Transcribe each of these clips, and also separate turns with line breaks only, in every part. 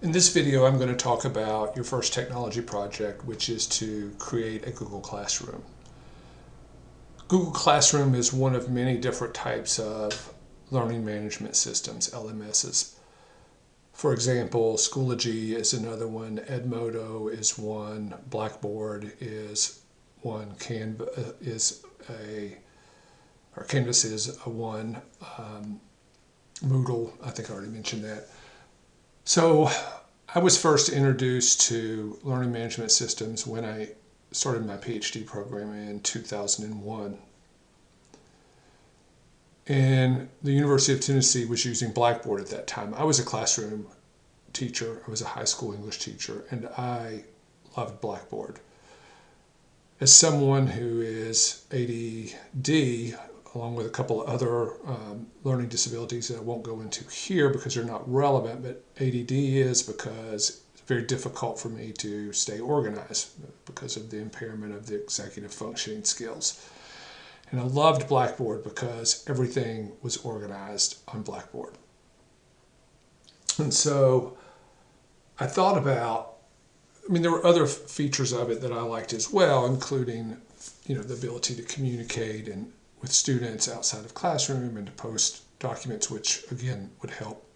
In this video, I'm going to talk about your first technology project, which is to create a Google Classroom. Google Classroom is one of many different types of learning management systems, LMSs. For example, Schoology is another one, Edmodo is one, Blackboard is one, Canvas is a one, Moodle, I think I already mentioned that. So I was first introduced to learning management systems when I started my PhD program in 2001. And the University of Tennessee was using Blackboard at that time. I was a classroom teacher. I was a high school English teacher, and I loved Blackboard. As someone who is ADD, along with a couple of other learning disabilities that I won't go into here because they're not relevant, but ADD is because it's very difficult for me to stay organized because of the impairment of the executive functioning skills. And I loved Blackboard because everything was organized on Blackboard. And so I thought about, there were other features of it that I liked as well, including, the ability to communicate and with students outside of classroom and to post documents, which again would help.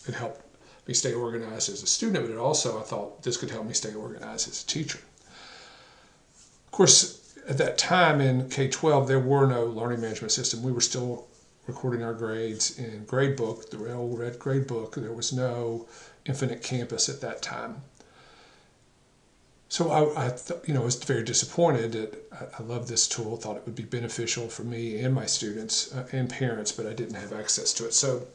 It helped me stay organized as a student, but it also, I thought this could help me stay organized as a teacher. Of course, at that time in K-12, there were no learning management system. We were still recording our grades in gradebook, the old red gradebook. There was no Infinite Campus at that time. So I was very disappointed that I loved this tool, thought it would be beneficial for me and my students and parents, but I didn't have access to it. So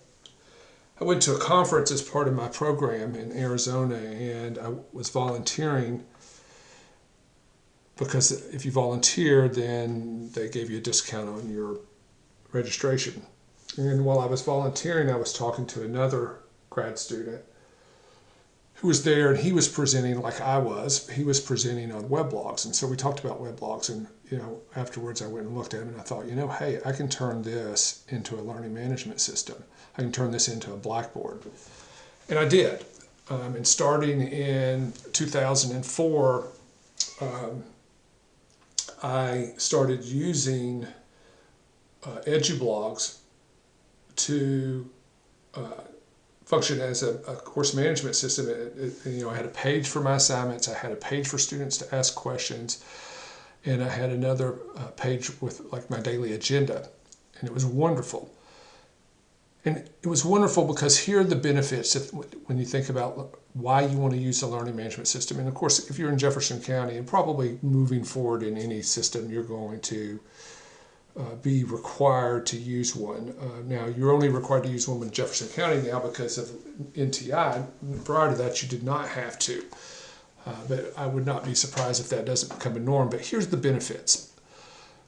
I went to a conference as part of my program in Arizona, and I was volunteering because if you volunteer, then they gave you a discount on your registration. And while I was volunteering, I was talking to another grad student who was there, and he was presenting like I was. He was presenting on weblogs, and so we talked about weblogs, and afterwards I went and looked at him, and I thought, hey, I can turn this into a learning management system. I can turn this into a Blackboard. And I did. And starting in 2004, I started using EduBlogs to function as a course management system. I had a page for my assignments, I had a page for students to ask questions, and I had another page with like my daily agenda, and it was wonderful. And it was wonderful because here are the benefits when you think about why you want to use a learning management system. And of course, if you're in Jefferson County, and probably moving forward in any system, you're going to be required to use one. Now, you're only required to use one in Jefferson County now because of NTI. Prior to that, you did not have to. But I would not be surprised if that doesn't become a norm. But here's the benefits.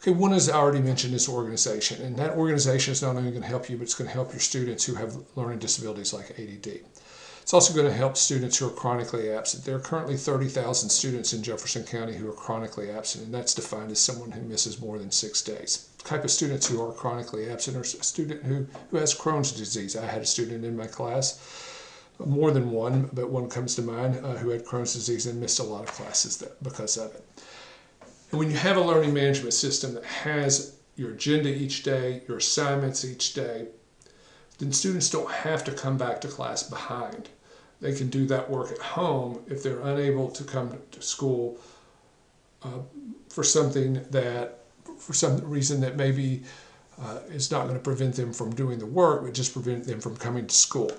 Okay, one, as I already mentioned, is organization. And that organization is not only going to help you, but it's going to help your students who have learning disabilities like ADD. It's also going to help students who are chronically absent. There are currently 30,000 students in Jefferson County who are chronically absent, and that's defined as someone who misses more than 6 days. The type of students who are chronically absent are a student who has Crohn's disease. I had a student in my class, more than one, but one comes to mind, who had Crohn's disease and missed a lot of classes because of it. And when you have a learning management system that has your agenda each day, your assignments each day, then students don't have to come back to class behind. They can do that work at home if they're unable to come to school for some reason that maybe is not going to prevent them from doing the work, but just prevent them from coming to school.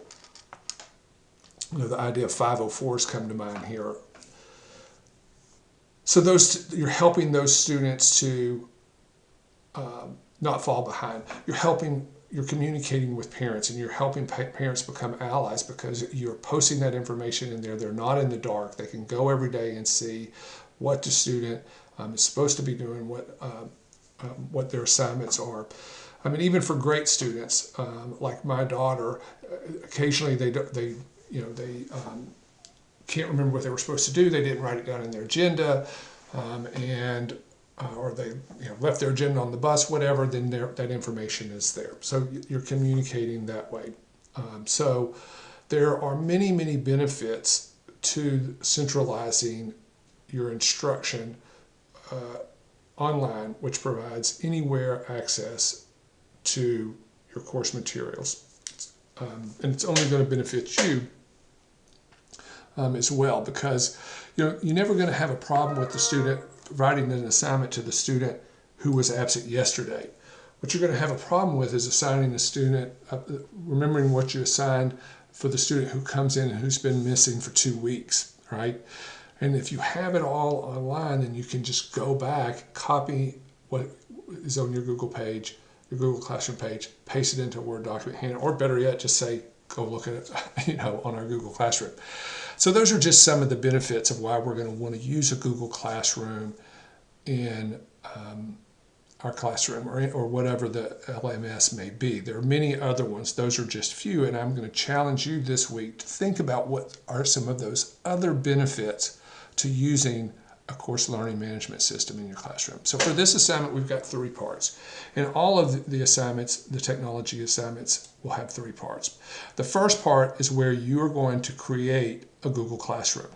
The idea of 504s come to mind here. So you're helping those students to not fall behind. You're communicating with parents, and you're helping parents become allies because you're posting that information in there. They're not in the dark. They can go every day and see what the student is supposed to be doing, what their assignments are. Even for great students, like my daughter, occasionally they can't remember what they were supposed to do. They didn't write it down in their agenda, or they left their agenda on the bus, whatever, then that information is there. So you're communicating that way. So there are many, many benefits to centralizing your instruction online, which provides anywhere access to your course materials. And it's only going to benefit you as well, because you're never going to have a problem with the student writing an assignment to the student who was absent yesterday. What you're going to have a problem with is assigning a student, remembering what you assigned for the student who comes in and who's been missing for 2 weeks, right? And if you have it all online, then you can just go back, copy what is on your Google page, your Google Classroom page, paste it into a Word document, or better yet, just say, go look at it, on our Google Classroom. So those are just some of the benefits of why we're going to want to use a Google Classroom in our classroom or whatever the LMS may be. There are many other ones. Those are just few, and I'm going to challenge you this week to think about what are some of those other benefits to using a course learning management system in your classroom. So for this assignment, we've got 3 parts. And all of the assignments, the technology assignments, will have 3 parts. The first part is where you're going to create a Google Classroom.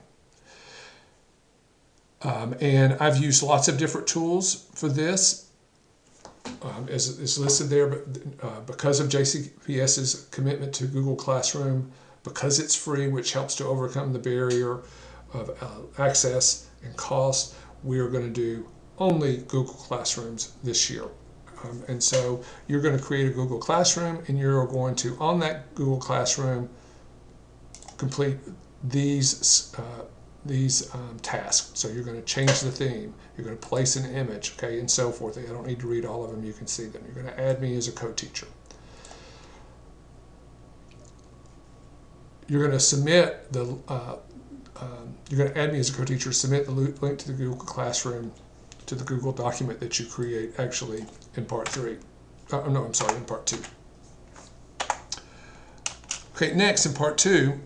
And I've used lots of different tools for this. As is listed there, but because of JCPS's commitment to Google Classroom, because it's free, which helps to overcome the barrier of access and cost, we are going to do only Google Classrooms this year. And so you're going to create a Google Classroom, and you're going to, on that Google Classroom, complete these tasks. So you're going to change the theme, you're going to place an image, okay, and so forth. I don't need to read all of them, you can see them. You're going to add me as a co-teacher. You're going to submit the, you're going to add me as a co-teacher, submit the link to the Google Classroom, to the Google document that you create actually in part 3. No, I'm sorry, in part 2. Okay, next in part 2,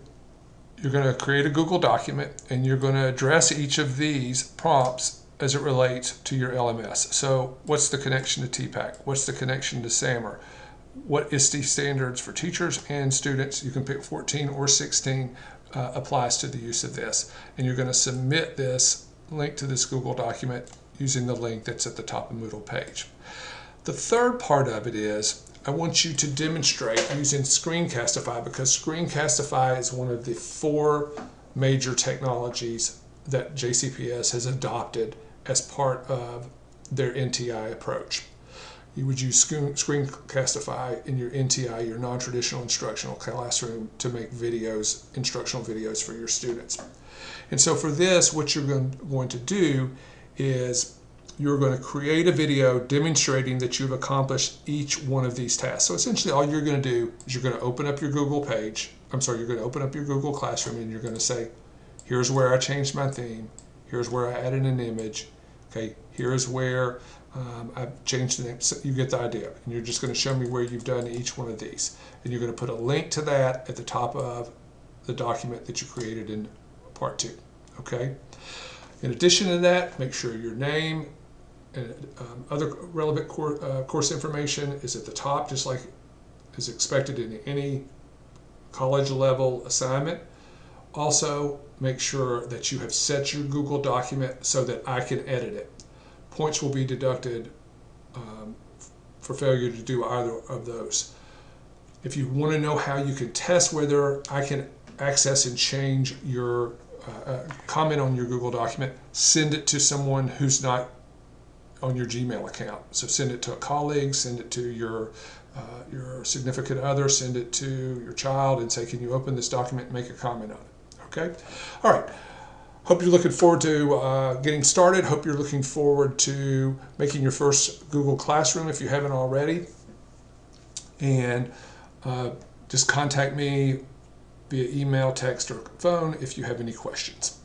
you're going to create a Google document, and you're going to address each of these prompts as it relates to your LMS. So what's the connection to TPAC? What's the connection to SAMR? What ISTE standards for teachers and students? You can pick 14 or 16 applies to the use of this. And you're going to submit this link to this Google document using the link that's at the top of the Moodle page. The third part of it is, I want you to demonstrate using Screencastify, because Screencastify is one of the 4 major technologies that JCPS has adopted as part of their NTI approach. You would use Screencastify in your NTI, your non-traditional instructional classroom, to make videos, instructional videos for your students. And so for this, what you're going to do is you're going to create a video demonstrating that you've accomplished each one of these tasks. So essentially all you're going to do is you're going to open up your Google page, you're going to open up your Google Classroom, and you're going to say, here's where I changed my theme, here's where I added an image, okay, here's where I've changed the name. So you get the idea. And you're just going to show me where you've done each one of these. And you're going to put a link to that at the top of the document that you created in part 2, okay? In addition to that, make sure your name and other relevant course information is at the top, just like is expected in any college level assignment. Also, make sure that you have set your Google document so that I can edit it. Points will be deducted for failure to do either of those. If you want to know how you can test whether I can access and change your comment on your Google document, send it to someone who's not on your Gmail account. So send it to a colleague, send it to your significant other, send it to your child, and say, can you open this document and make a comment on it? Okay? All right. Hope you're looking forward to getting started. Hope you're looking forward to making your first Google Classroom if you haven't already. And just contact me via email, text, or phone if you have any questions.